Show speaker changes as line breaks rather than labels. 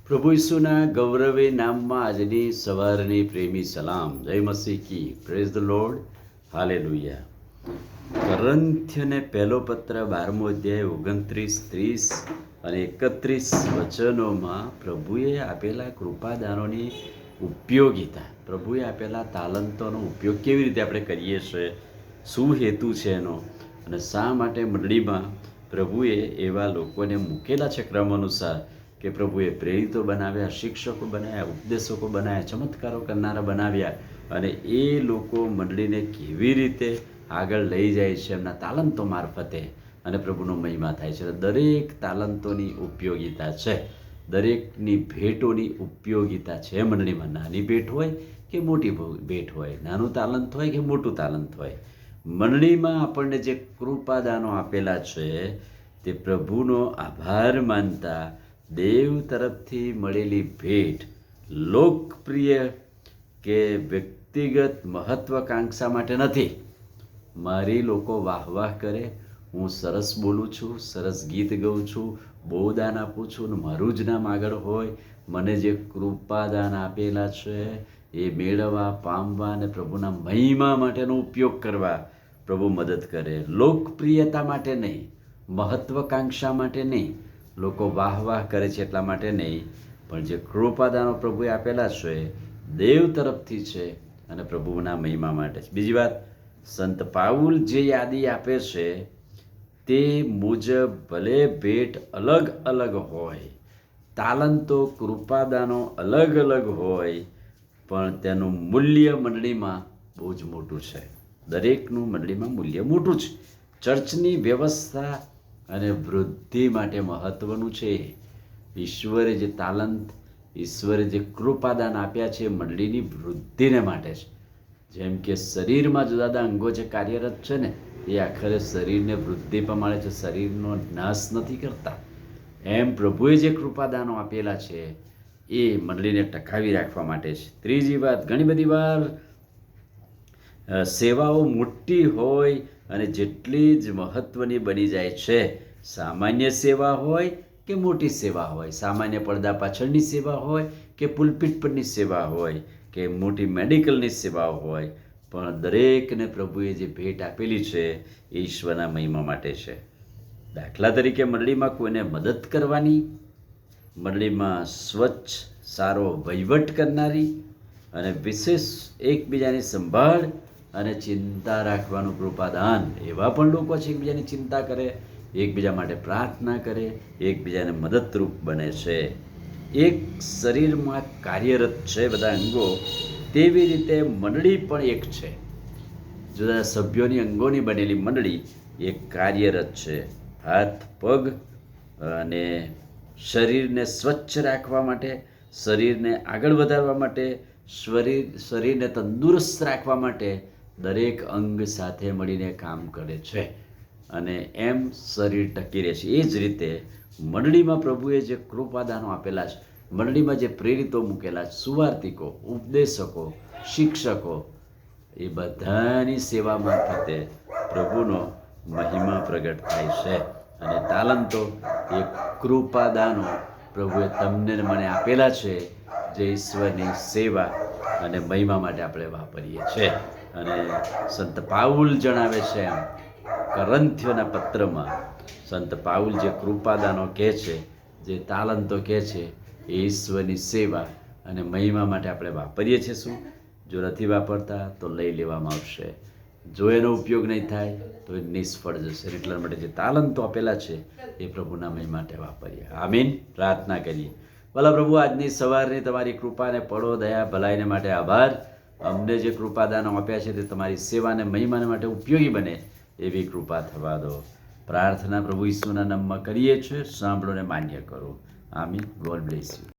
પ્રભુ ઈસુના ગૌરવે નામમાં આજની સવારની પ્રેમી સલામ. જય મસીહ કી. Praise the lord. હાલેલુયા. કરંથીયને પહેલો પત્ર 12મો અધ્યાય 29, 30 અને 31 વચનોમાં પ્રભુએ આપેલા કૃપાદાનોની ઉપયોગિતા, પ્રભુએ આપેલા તાલંતોનો ઉપયોગ કેવી રીતે આપણે કરીએ છીએ, શું હેતુ છે એનો, અને શા માટે મંડળીમાં પ્રભુએ એવા લોકોને મૂકેલા છે ક્રમ અનુસાર કે પ્રભુએ પ્રેરિતો બનાવ્યા, શિક્ષકો બનાવ્યા, ઉપદેશકો બનાવ્યા, ચમત્કારો કરનારા બનાવ્યા, અને એ લોકો મંડળીને કેવી રીતે આગળ લઈ જાય છે એમના તાલંતો મારફતે, અને પ્રભુનો મહિમા થાય છે. દરેક તાલંતોની ઉપયોગિતા છે, દરેકની ભેટોની ઉપયોગિતા છે મંડળીમાં. નાની ભેટ હોય કે મોટી ભેટ હોય, નાનું તાલંત હોય કે મોટું તાલંત હોય, મંડળીમાં આપણને જે કૃપાદાનો આપેલા છે તે પ્રભુનો આભાર માનતા દેવ તરફથી મળેલી ભેટ લોકપ્રિય કે વ્યક્તિગત મહત્વાકાંક્ષા માટે નથી. મારી લોકો વાહ વાહ કરે, હું સરસ બોલું છું, સરસ ગીત ગાઉં છું, બહુ દાન આપું છું ને મારું જ નામ આગળ હોય, મને જે કૃપાદાન આપેલા છે એ મેળવવા, પામવા અને પ્રભુના મહિમા માટેનો ઉપયોગ કરવા પ્રભુ મદદ કરે. લોકપ્રિયતા માટે નહીં, મહત્વાકાંક્ષા માટે નહીં, લોકો વાહ વાહ કરે છે એટલા માટે નહીં, પણ જે કૃપાદાનો પ્રભુએ આપેલા છે દેવ તરફથી છે અને પ્રભુના મહિમા માટે છે. બીજી વાત, સંત પાઉલ જે યાદી આપે છે તે મુજબ ભલે ભેટ અલગ અલગ હોય, તાલંતો, કૃપાદાનો અલગ અલગ હોય, પણ તેનું મૂલ્ય મંડળીમાં બહુ જ મોટું છે. દરેકનું મંડળીમાં મૂલ્ય મોટું છે. ચર્ચની વ્યવસ્થા અને વૃદ્ધિ માટે મહત્વનું છે. ઈશ્વરે જે તાલંત, ઈશ્વરે જે કૃપાદાન આપ્યા છે મંડળીની વૃદ્ધિને માટે છે. જેમ કે શરીરમાં જુદા જુદા અંગો જે કાર્યરત છે ને એ આખરે શરીરને વૃદ્ધિ પ્રમાણે છે, શરીરનો નાશ નથી કરતા. એમ પ્રભુએ જે કૃપાદાનો આપેલા છે એ મંડળીને ટકાવી રાખવા માટે છે. ત્રીજી વાત, ઘણી બધી વાર સેવાઓ મોટી હોય અને જેટલી જ મહત્વની બની જાય છે. સામાન્ય સેવા હોય કે મોટી સેવા હોય, સામાન્ય પડદા પાછળની સેવા હોય કે પુલપિટ પરની સેવા હોય કે મોટી મેડિકલની સેવા હોય, પણ દરેકને પ્રભુએ જે ભેટ આપેલી છે એ ઈશ્વરના મહિમા માટે છે. દાખલા તરીકે મંડળીમાં કોઈને મદદ કરવાની, મંડળીમાં સ્વચ્છ સારો વહીવટ કરનારી અને વિશેષ એકબીજાની સંભાળ અને ચિંતા રાખવાનું કૃપાદાન. એવા પણ લોકો છે એકબીજાની ચિંતા કરે, એકબીજા માટે પ્રાર્થના કરે, એકબીજાને મદદરૂપ બને છે. એક શરીરમાં કાર્યરત છે બધા અંગો, તેવી રીતે મંડળી પણ એક છે. જુદા સભ્યોની અંગોની બનેલી મંડળી એક કાર્યરત છે. હાથ, પગ અને શરીરને સ્વચ્છ રાખવા માટે, શરીરને આગળ વધારવા માટે, શરીરને તંદુરસ્ત રાખવા માટે દરેક અંગ સાથે મળીને કામ કરે છે અને એમ શરીર ટકી રહે છે. એ જ રીતે મંડળીમાં પ્રભુએ જે કૃપાદાનો આપેલા છે, મંડળીમાં જે પ્રેરિતો મૂકેલા છે, સુવાર્તિકો, ઉપદેશકો, શિક્ષકો, એ બધાની સેવા મારફતે પ્રભુનો મહિમા પ્રગટ થાય છે. અને તાલંતો એ કૃપાદાનો પ્રભુએ તમને મને આપેલા છે જે ઈશ્વરની સેવા અને મહિમા માટે આપણે વાપરીએ છીએ. અને સંત પાઉલ જણાવે છે એમ કરંથીયોના પત્રમાં સંત પાઉલ જે કૃપાદાનો કહે છે, જે તાલંતો કહે છે, એ ઈશ્વરની સેવા અને મહિમા માટે આપણે વાપરીએ છીએ. શું? જો નથી વાપરતા તો લઈ લેવામાં આવશે, જો એનો ઉપયોગ નહીં થાય તો એ નિષ્ફળ જશે. એટલા માટે જે તાલંતો આપેલા છે એ પ્રભુના મહિમા માટે વાપરીએ. આમીન. પ્રાર્થના કરીએ. ભલા પ્રભુ, આજની સવારની તમારી કૃપાને પડો, દયા, ભલાઈને માટે આભાર. અમને જે કૃપાદાનો આપ્યા છે તે તમારી સેવાને મહિમાને માટે ઉપયોગી બને એવી કૃપા થવા દો. પ્રાર્થના પ્રભુ ઈસુના નામમાં કરીએ છીએ. સાંભળો ને માન્ય કરો. આમીન. God bless you.